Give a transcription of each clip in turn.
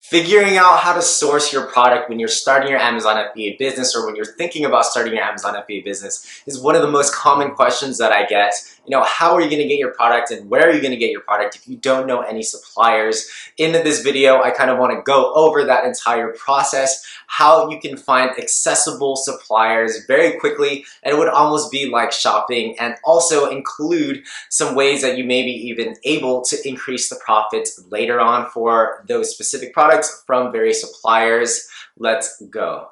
Figuring out how to source your product when you're starting your Amazon FBA business or when you're thinking about starting your Amazon FBA business is one of the most common questions that I get. How are you going to get your product and where are you going to get your product if you don't know any suppliers? In this video, I kind of want to go over that entire process, how you can find accessible suppliers very quickly, and it would almost be like shopping, and also include some ways that you may be even able to increase the profits later on for those specific products from various suppliers. Let's go.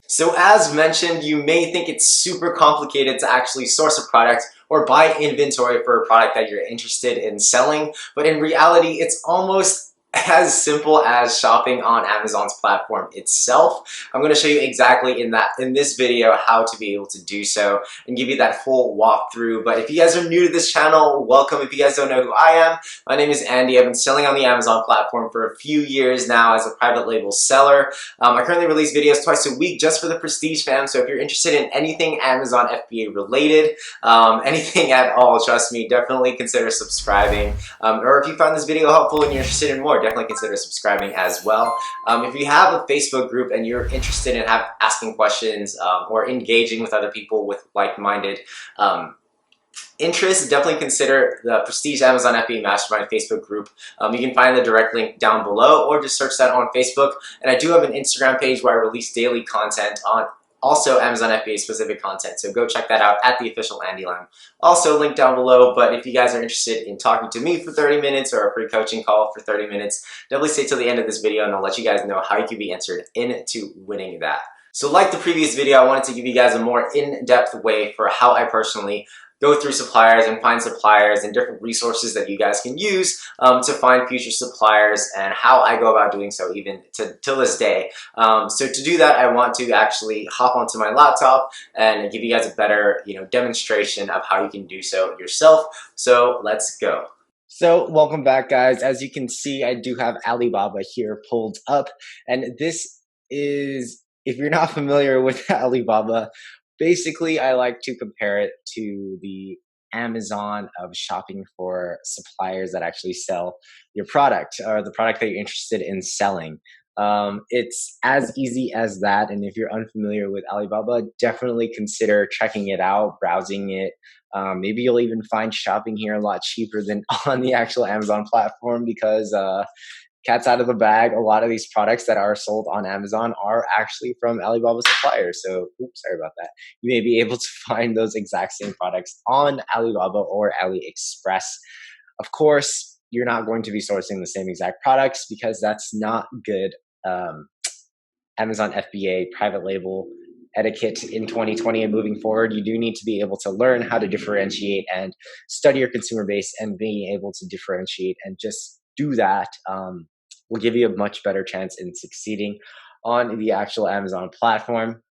So as mentioned, you may think it's super complicated to actually source a product or buy inventory for a product that you're interested in selling, but in reality, it's almost as simple as shopping on Amazon's platform itself. I'm going to show you exactly in this video how to be able to do so and give you that full walkthrough. But if you guys are new to this channel, welcome. If you guys don't know who I am, my name is Andy. I've been selling on the Amazon platform for a few years now as a private label seller. I currently release videos twice a week just for the Prestige fam. So if you're interested in anything Amazon FBA related, anything at all, trust me, definitely consider subscribing. Or if you found this video helpful and you're interested in more, definitely consider subscribing as well. If you have a Facebook group and you're interested in asking questions or engaging with other people with like-minded interests, definitely consider the Prestige Amazon FBA Mastermind Facebook group. You can find the direct link down below or just search that on Facebook. And I do have an Instagram page where I release daily content on also Amazon FBA specific content. So go check that out at the official Andy Lam. Also linked down below. But if you guys are interested in talking to me for 30 minutes or a free coaching call for 30 minutes, definitely stay till the end of this video and I'll let you guys know how you can be entered into winning that. So like the previous video, I wanted to give you guys a more in-depth way for how I personally go through suppliers and find suppliers and different resources that you guys can use to find future suppliers, and how I go about doing so even till this day. So to do that, I want to actually hop onto my laptop and give you guys a better demonstration of how you can do so yourself. So let's go. So welcome back, guys. As you can see, I do have Alibaba here pulled up, and this is, if you're not familiar with Alibaba, basically, I like to compare it to the Amazon of shopping for suppliers that actually sell your product or the product that you're interested in selling. It's as easy as that. And if you're unfamiliar with Alibaba, definitely consider checking it out, browsing it. Maybe you'll even find shopping here a lot cheaper than on the actual Amazon platform because cat's out of the bag. A lot of these products that are sold on Amazon are actually from Alibaba suppliers. So, oops, sorry about that. You may be able to find those exact same products on Alibaba or AliExpress. Of course, you're not going to be sourcing the same exact products because that's not good Amazon FBA private label etiquette in 2020 and moving forward. You do need to be able to learn how to differentiate and study your consumer base, and being able to differentiate and just do that will give you a much better chance in succeeding on the actual Amazon platform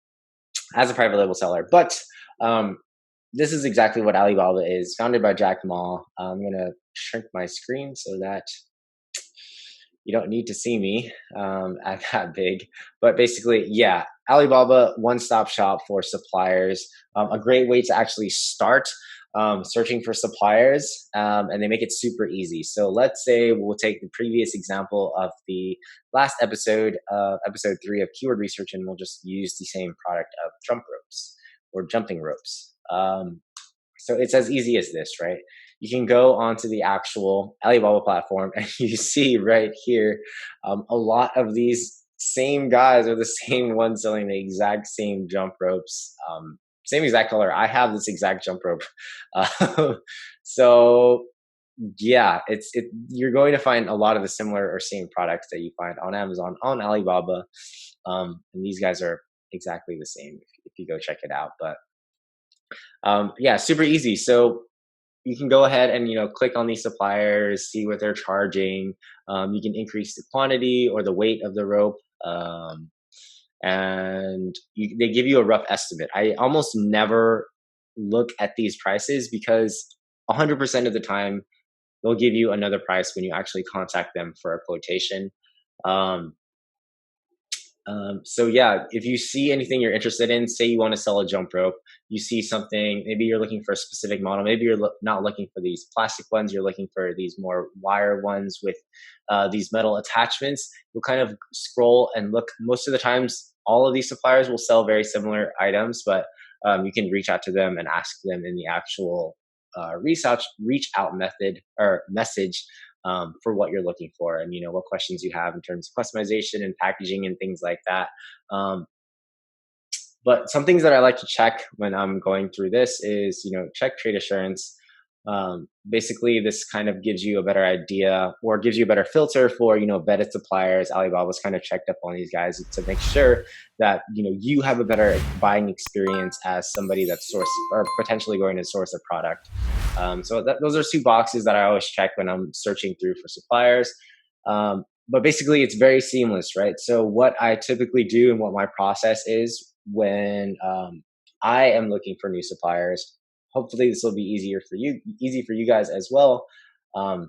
as a private label seller. But this is exactly what Alibaba is, founded by Jack Ma. I'm going to shrink my screen so that you don't need to see me at that big. But basically, yeah, Alibaba, one-stop shop for suppliers. A great way to actually start searching for suppliers, and they make it super easy. So let's say we'll take the previous example of the last episode, episode 3 of keyword research, and we'll just use the same product of jump ropes or jumping ropes. So it's as easy as this, right? You can go onto the actual Alibaba platform and you see right here a lot of these same guys are the same ones selling the exact same jump ropes. Same exact color. I have this exact jump rope. So yeah, you're going to find a lot of the similar or same products that you find on Amazon, on Alibaba. And these guys are exactly the same if you go check it out. But yeah, super easy. So you can go ahead and click on these suppliers, see what they're charging. You can increase the quantity or the weight of the rope. And they give you a rough estimate. I almost never look at these prices because 100% of the time they'll give you another price when you actually contact them for a quotation. So yeah, if you see anything you're interested in, say you want to sell a jump rope, you see something, maybe you're looking for a specific model, maybe you're not looking for these plastic ones, you're looking for these more wire ones with these metal attachments, you'll kind of scroll and look. Most of the times, all of these suppliers will sell very similar items, but you can reach out to them and ask them in the actual reach out method or message for what you're looking for, and what questions you have in terms of customization and packaging and things like that. Um, but some things that I like to check when I'm going through this is, check trade assurance. Basically, this kind of gives you a better idea or gives you a better filter for, vetted suppliers. Alibaba's kind of checked up on these guys to make sure that, you have a better buying experience as somebody that's source or potentially going to source a product. So those are two boxes that I always check when I'm searching through for suppliers. But basically, it's very seamless, right? So what I typically do and what my process is when I am looking for new suppliers, hopefully this will be easy for you guys as well. But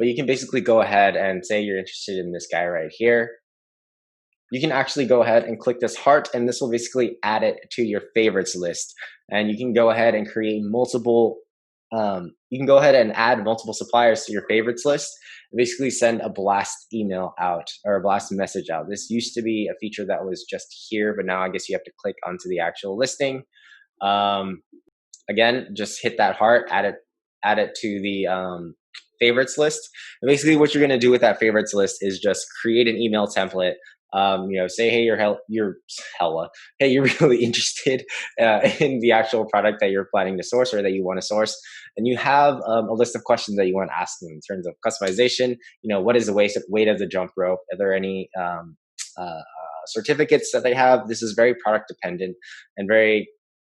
you can basically go ahead and say you're interested in this guy right here. You can actually go ahead and click this heart, and this will basically add it to your favorites list. And you can go ahead and create multiple, you can go ahead and add multiple suppliers to your favorites list and basically send a blast email out or a blast message out. This used to be a feature that was just here, but now I guess you have to click onto the actual listing. Again, just hit that heart, add it to the favorites list. And basically what you're going to do with that favorites list is just create an email template. Say, hey, hey, you're really interested in the actual product that you're planning to source or that you want to source. And you have a list of questions that you want to ask them in terms of customization. What is the weight of the jump rope? Are there any certificates that they have? This is very product dependent and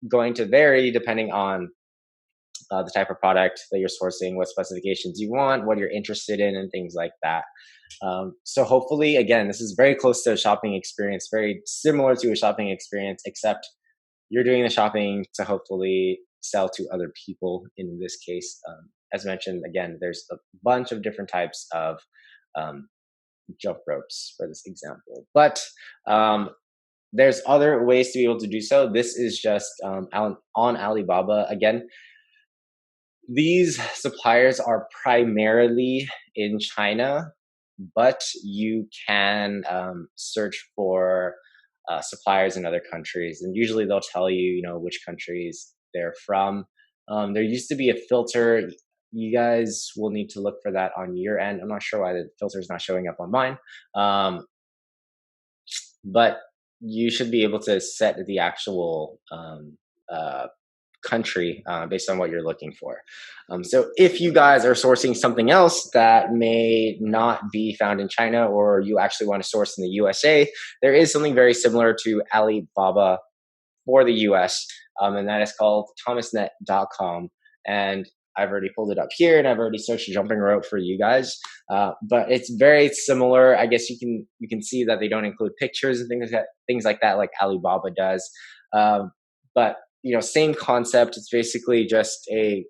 going to vary depending on the type of product that you're sourcing, what specifications you want, what you're interested in, and things like that. So hopefully, again, this is very close to a shopping experience, very similar to a shopping experience, except you're doing the shopping to hopefully sell to other people in this case. As mentioned, again, there's a bunch of different types of jump ropes for this example. But there's other ways to be able to do so. This is just on Alibaba. Again, these suppliers are primarily in China, but you can search for suppliers in other countries, and usually they'll tell you, which countries they're from. There used to be a filter. You guys will need to look for that on your end. I'm not sure why the filter is not showing up on mine, but you should be able to set the actual country based on what you're looking for. So if you guys are sourcing something else that may not be found in China, or you actually want to source in the USA, there is something very similar to Alibaba for the US, and that is called ThomasNetcom. And I've already pulled it up here, and I've already searched jumping rope for you guys. But it's very similar. I guess you can see that they don't include pictures and things like that, like Alibaba does. But same concept. It's basically just a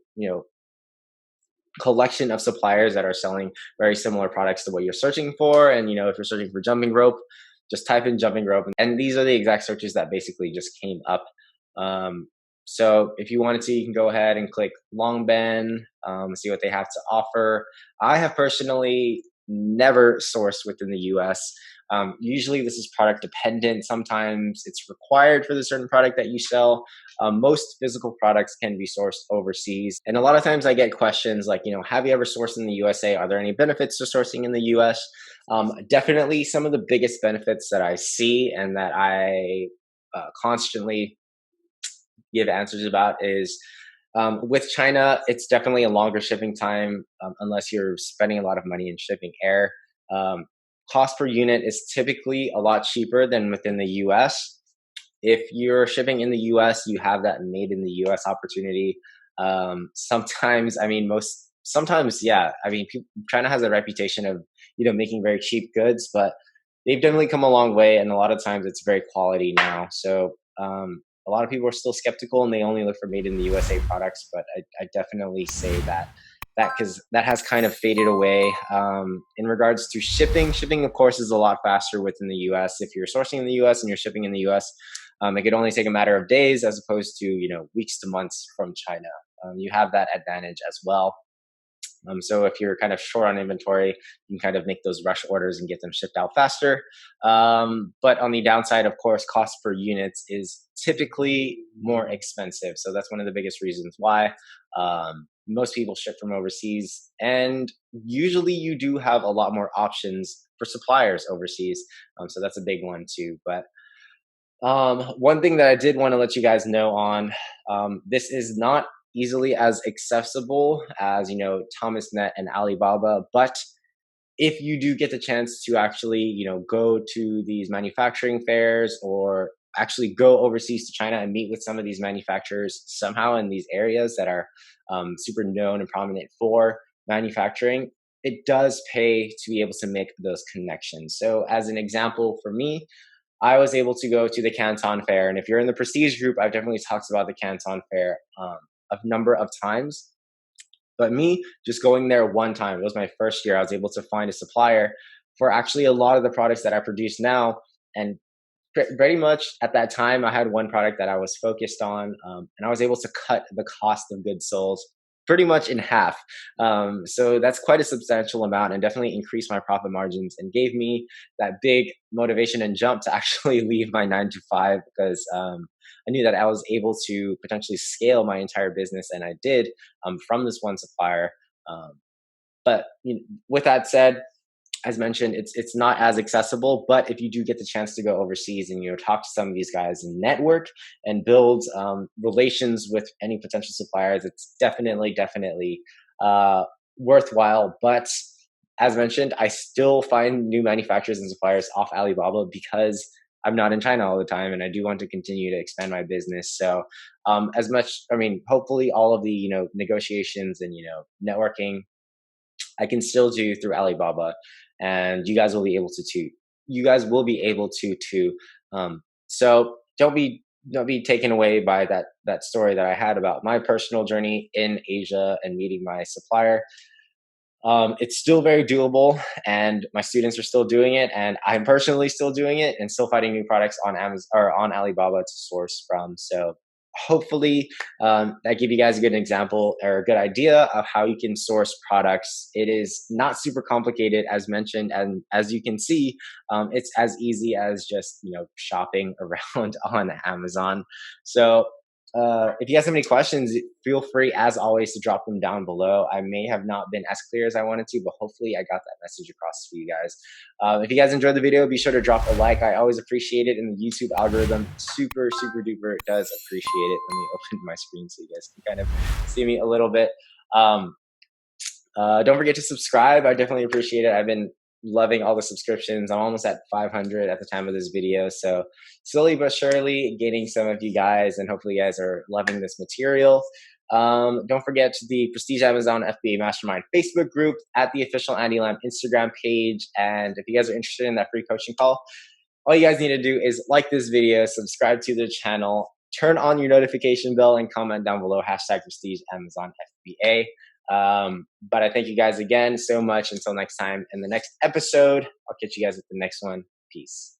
collection of suppliers that are selling very similar products to what you're searching for. And if you're searching for jumping rope, just type in jumping rope, and these are the exact searches that basically just came up. So if you wanted to, you can go ahead and click Long Ben, see what they have to offer. I have personally never sourced within the US. Usually this is product dependent. Sometimes it's required for the certain product that you sell. Most physical products can be sourced overseas. And a lot of times I get questions like, have you ever sourced in the USA? Are there any benefits to sourcing in the US? Definitely some of the biggest benefits that I see and that I constantly give answers about is with China, it's definitely a longer shipping time unless you're spending a lot of money in shipping air. Cost per unit is typically a lot cheaper than within the US. If you're shipping in the US, you have that made in the US opportunity. Sometimes, yeah. China has a reputation of, making very cheap goods, but they've definitely come a long way. And a lot of times it's very quality now. So, a lot of people are still skeptical and they only look for made in the USA products, but I definitely say that because that has kind of faded away. In regards to shipping of course is a lot faster within the US. If you're sourcing in the US and you're shipping in the US, it could only take a matter of days as opposed to weeks to months from China. You have that advantage as well. So if you're kind of short on inventory, you can kind of make those rush orders and get them shipped out faster. But on the downside, of course, cost per units is typically more expensive. So that's one of the biggest reasons why most people ship from overseas. And usually you do have a lot more options for suppliers overseas. So that's a big one too. But one thing that I did want to let you guys know on, this is not easily as accessible as ThomasNet and Alibaba, but if you do get the chance to actually go to these manufacturing fairs or actually go overseas to China and meet with some of these manufacturers somehow in these areas that are super known and prominent for manufacturing, it does pay to be able to make those connections. So as an example for me, I was able to go to the Canton Fair, and if you're in the Prestige group, I've definitely talked about the Canton Fair a number of times. But me just going there one time, it was my first year, I was able to find a supplier for actually a lot of the products that I produce now. And pretty much at that time, I had one product that I was focused on, and I was able to cut the cost of goods sold pretty much in half. So that's quite a substantial amount and definitely increased my profit margins and gave me that big motivation and jump to actually leave my 9 to 5 because I knew that I was able to potentially scale my entire business, and I did from this one supplier. But with that said, as mentioned, it's not as accessible. But if you do get the chance to go overseas and talk to some of these guys and network and build relations with any potential suppliers, it's definitely worthwhile. But as mentioned, I still find new manufacturers and suppliers off Alibaba because I'm not in China all the time, and I do want to continue to expand my business. So, hopefully, all of the negotiations and networking I can still do through Alibaba, and you guys will be able to too. You guys will be able to too. So don't be taken away by that story that I had about my personal journey in Asia and meeting my supplier. It's still very doable, and my students are still doing it, and I'm personally still doing it, and still finding new products on Amazon or on Alibaba to source from. So hopefully that gave you guys a good example or a good idea of how you can source products. It is not super complicated, as mentioned, and as you can see, it's as easy as just shopping around on Amazon. So if you guys have any questions, feel free, as always, to drop them down below. I may have not been as clear as I wanted to, but hopefully I got that message across to you guys. If you guys enjoyed the video, be sure to drop a like. I always appreciate it, and the YouTube algorithm super duper does appreciate it. Let me open my screen so you guys can kind of see me a little bit. Don't forget to subscribe. I definitely appreciate it. I've been loving all the subscriptions. I'm almost at 500 at the time of this video. So slowly but surely gaining some of you guys, and hopefully you guys are loving this material. Don't forget the Prestige Amazon FBA Mastermind Facebook group, at the official Andy Lam Instagram page. And if you guys are interested in that free coaching call, all you guys need to do is like this video, subscribe to the channel, turn on your notification bell, and comment down below #Prestige Amazon FBA. But I thank you guys again so much. Until next time, in the next episode, I'll catch you guys at the next one. Peace.